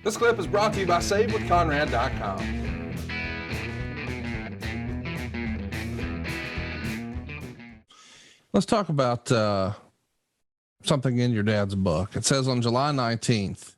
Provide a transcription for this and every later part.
This clip is brought to you by SaveWithConrad.com. Let's talk about something in your dad's book. It says on July 19th,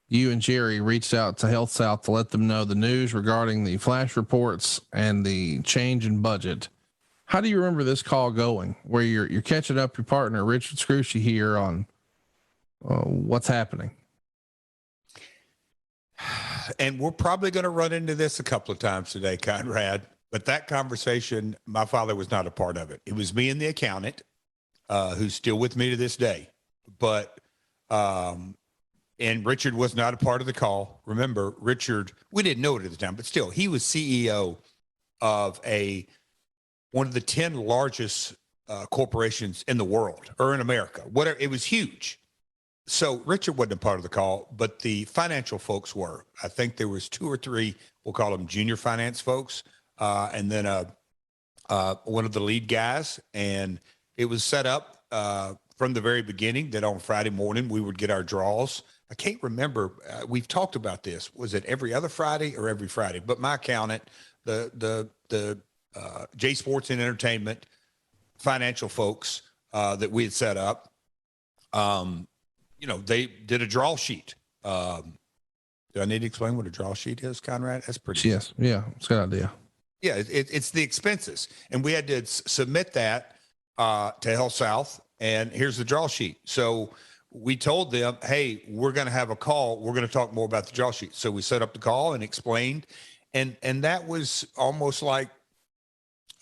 you and Jerry reached out to Health South to let them know the news regarding the flash reports and the change in budget. How do you remember this call going, where you're catching up your partner, Richard Scrushy, here on what's happening? And we're probably going to run into this a couple of times today, Conrad, but that conversation, my father was not a part of it. It was me and the accountant, who's still with me to this day, but, and Richard was not a part of the call. Remember, Richard, we didn't know it at the time, but still, he was CEO of one of the 10 largest corporations in the world or in America. Whatever, it was huge. So Richard wasn't a part of the call, but the financial folks were. I think there was 2 or 3, we'll call them junior finance folks, and then one of the lead guys. And it was set up from the very beginning that on Friday morning we would get our draws. I can't remember. We've talked about this. Was it every other Friday or every Friday? But my accountant, the J Sports and Entertainment financial folks that we had set up, they did a draw sheet. Do I need to explain what a draw sheet is, Conrad? That's pretty. Yes. Yeah. It's a good idea. Yeah. It's the expenses. And we had to submit that to Health South. And here's the draw sheet. So we told them, hey, we're going to have a call. We're going to talk more about the draw sheet. So we set up the call and explained. And that was almost like,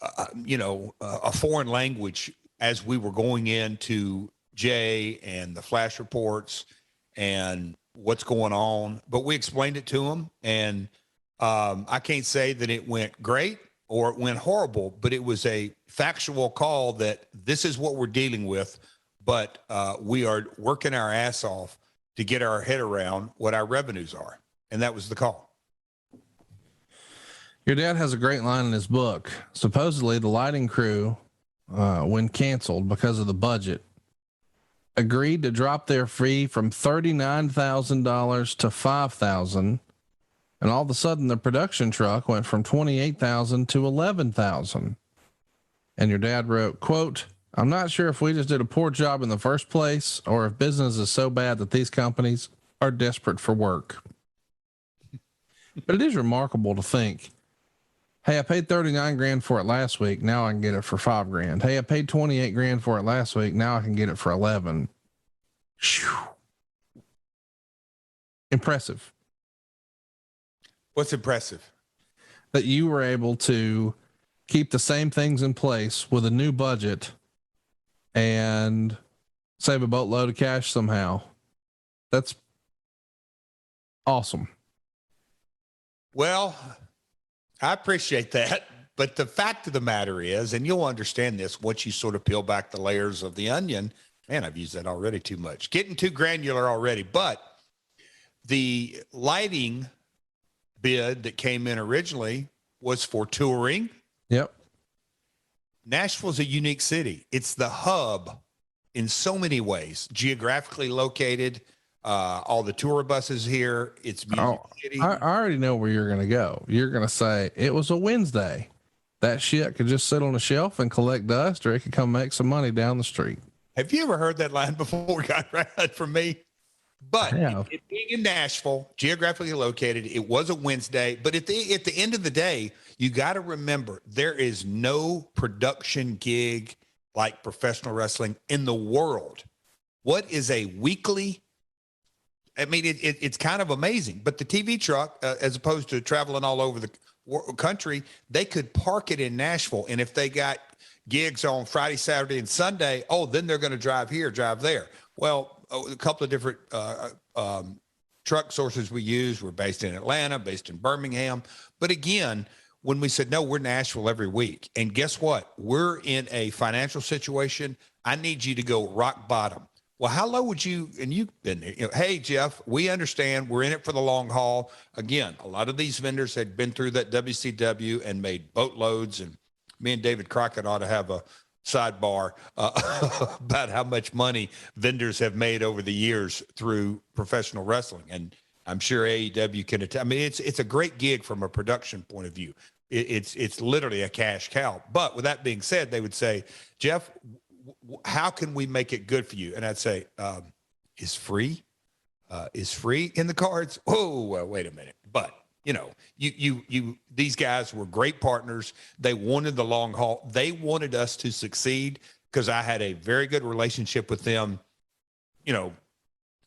a foreign language as we were going into Jay and the flash reports and what's going on, but we explained it to him. And I can't say that it went great or it went horrible, but it was a factual call that this is what we're dealing with, but we are working our ass off to get our head around what our revenues are. And that was the call. Your dad has a great line in his book. Supposedly the lighting crew, when canceled because of the budget, agreed to drop their fee from $39,000 to $5,000. And all of a sudden the production truck went from $28,000 to $11,000. And your dad wrote, quote, "I'm not sure if we just did a poor job in the first place or if business is so bad that these companies are desperate for work." But it is remarkable to think, hey, I paid 39 grand for it last week. Now I can get it for 5 grand. Hey, I paid 28 grand for it last week. Now I can get it for 11. Whew. Impressive. What's impressive? That you were able to keep the same things in place with a new budget and save a boatload of cash somehow. That's awesome. Well, I appreciate that. But the fact of the matter is, and you'll understand this once you sort of peel back the layers of the onion. Man, I've used that already too much. Getting too granular already. But the lighting bid that came in originally was for touring. Yep. Nashville's a unique city. It's the hub in so many ways, geographically located. All the tour buses here. It's Music City. I already know where you're going to go. You're going to say it was a Wednesday. That shit could just sit on a shelf and collect dust, or it could come make some money down the street. Have you ever heard that line before, Conrad, from me? But it being in Nashville, geographically located, it was a Wednesday. But at the end of the day, you got to remember there is no production gig like professional wrestling in the world. What is a weekly? I mean, it's kind of amazing. But the TV truck, as opposed to traveling all over the country, they could park it in Nashville. And if they got gigs on Friday, Saturday, and Sunday, then they're going to drive here, drive there. Well, a couple of different truck sources we used were based in Atlanta, based in Birmingham. But again, when we said, no, we're Nashville every week. And guess what? We're in a financial situation. I need you to go rock bottom. Well, how low would you, and you've been there, hey, Jeff, we understand we're in it for the long haul. Again, a lot of these vendors had been through that WCW and made boatloads, and me and David Crockett ought to have a sidebar about how much money vendors have made over the years through professional wrestling. And I'm sure AEW can attest. I mean, it's a great gig from a production point of view. It's literally a cash cow. But with that being said, they would say, Jeff, how can we make it good for you? And I'd say, is free in the cards? Oh, well, wait a minute. But you know, these guys were great partners. They wanted the long haul. They wanted us to succeed because I had a very good relationship with them, you know,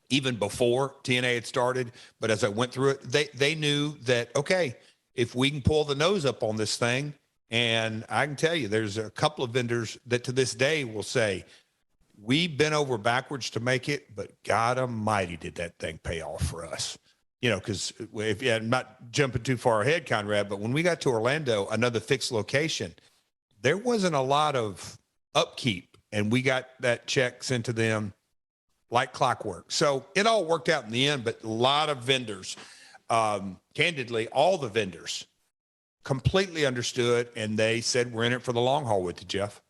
even before TNA had started. But as I went through it, they knew that, okay, if we can pull the nose up on this thing, and I can tell you, there's a couple of vendors that to this day will say, we bent over backwards to make it, but God almighty, did that thing pay off for us. You know, because if I'm not jumping too far ahead, Conrad, but when we got to Orlando, another fixed location, there wasn't a lot of upkeep, and we got that check sent to them like clockwork. So it all worked out in the end, but a lot of vendors, candidly, all the vendors completely understood, and they said, we're in it for the long haul with you, Jeff.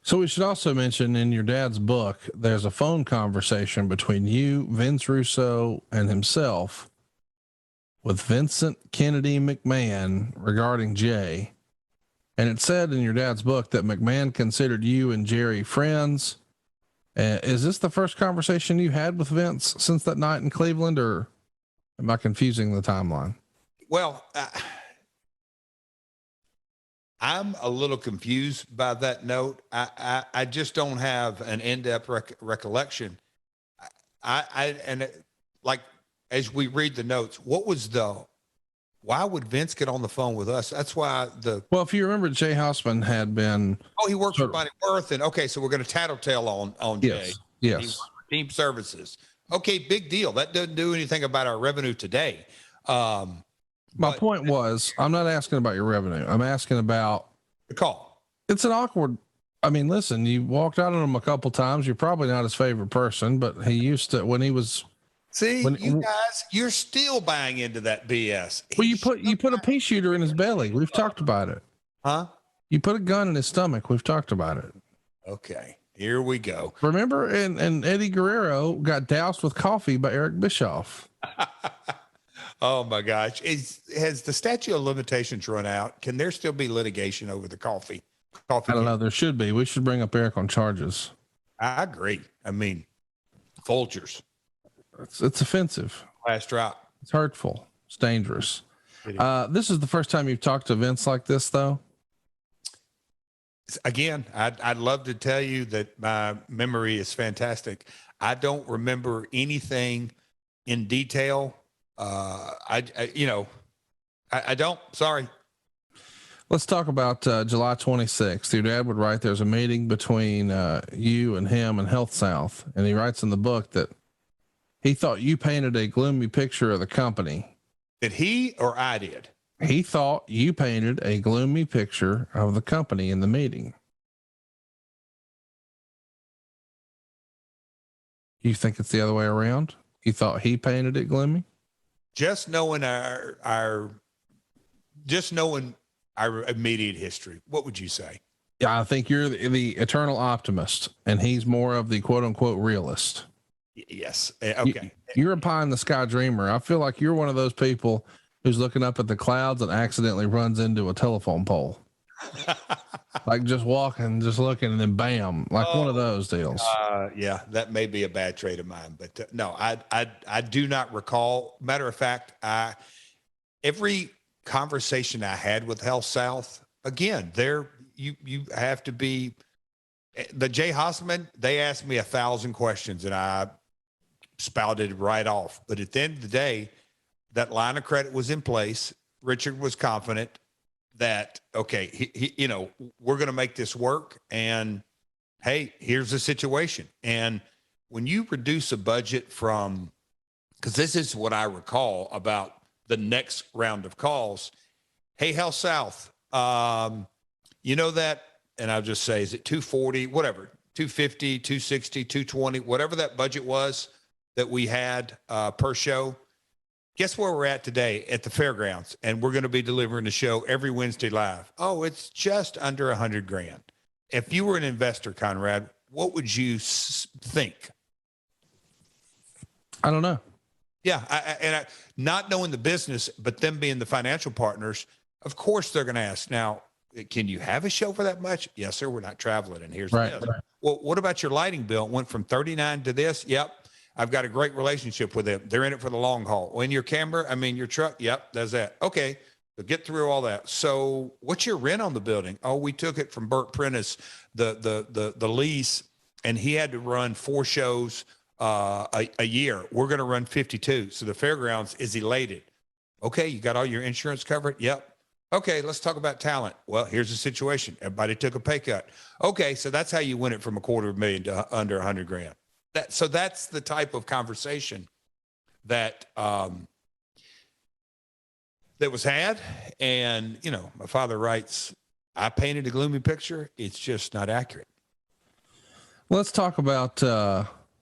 So we should also mention in your dad's book, there's a phone conversation between you, Vince Russo, and himself with Vincent Kennedy McMahon regarding Jay. And it said in your dad's book that McMahon considered you and Jerry friends. Is this the first conversation you had with Vince since that night in Cleveland, or am I confusing the timeline? Well, I'm a little confused by that note. I just don't have an in-depth recollection. Like, as we read the notes, why would Vince get on the phone with us? That's why well, if you remember, Jay Hausman had been, he worked for Bonnie Worth, and okay, so we're going to tattletale on Jay. Yes. Team services. Okay. Big deal. That doesn't do anything about our revenue today. My point was, I'm not asking about your revenue. I'm asking about the call. It's an awkward. I mean, listen, you walked out on him a couple times. You're probably not his favorite person, but he used to, when he was. See, you guys, you're still buying into that BS. Well, you put a pea shooter in his belly. We've talked about it. Huh? You put a gun in his stomach. We've talked about it. Okay, here we go. Remember, and Eddie Guerrero got doused with coffee by Eric Bischoff. Oh my gosh. Has the statute of limitations run out? Can there still be litigation over the coffee? I don't know. There should be. We should bring up Eric on charges. I agree. I mean, Folgers. It's offensive. Last drop. It's hurtful. It's dangerous. This is the first time you've talked to Vince like this, though. Again, I'd love to tell you that my memory is fantastic. I don't remember anything in detail. I don't, sorry. Let's talk about July 26th. Your dad would write, there's a meeting between you and him and Health South. And he writes in the book that he thought you painted a gloomy picture of the company. Did he or I did? He thought you painted a gloomy picture of the company in the meeting. You think it's the other way around? You thought he painted it gloomy? Just knowing our immediate history, what would you say? Yeah, I think you're the eternal optimist, and he's more of the quote unquote realist. Yes. Okay. You're a pie in the sky dreamer. I feel like you're one of those people who's looking up at the clouds and accidentally runs into a telephone pole. Like just walking, just looking, and then bam, like one of those deals. Yeah, that may be a bad trait of mine, but no, I do not recall. Matter of fact, every conversation I had with Health South, again, you have to be the Jay Hausman. They asked me 1,000 questions and I spouted right off. But at the end of the day, that line of credit was in place. Richard was confident that, okay, he we're going to make this work, and hey, here's the situation. And when you reduce a budget from, because this is what I recall about the next round of calls. Hey, Health South, you know that, and I'll just say, is it 240, whatever, 250, 260, 220, whatever that budget was that we had per show. Guess where we're at today at the fairgrounds, and we're going to be delivering the show every Wednesday live. Oh, it's just under $100,000. If you were an investor, Conrad, what would you think? I don't know. Yeah, not knowing the business, but them being the financial partners, of course they're going to ask. Now, can you have a show for that much? Yes, sir. We're not traveling, and here's this. Right. Well, what about your lighting bill? It went from 39 to this. Yep, I've got a great relationship with them. They're in it for the long haul. When your camera, I mean your truck. Yep, that's that. Okay, so get through all that. So, what's your rent on the building? Oh, we took it from Burt Prentice, the lease, and he had to run 4 shows a year. We're going to run 52. So the fairgrounds is elated. Okay, you got all your insurance covered? Yep. Okay, let's talk about talent. Well, here's the situation. Everybody took a pay cut. Okay, so that's how you win it from $250,000 to under $100,000. So that's the type of conversation that that was had. And you know, my father writes, "I painted a gloomy picture. It's just not accurate." Let's talk about.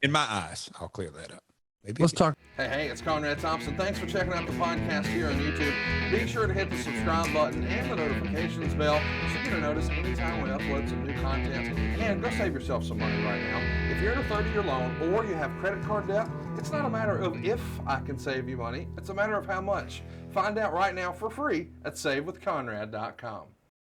In my eyes, I'll clear that up. Maybe let's talk. Hey, it's Conrad Thompson. Thanks for checking out the podcast here on YouTube. Be sure to hit the subscribe button and the notifications bell so you get a notice anytime we upload some new content. And go save yourself some money right now. If you're in a 30-year loan or you have credit card debt, it's not a matter of if I can save you money. It's a matter of how much. Find out right now for free at SaveWithConrad.com.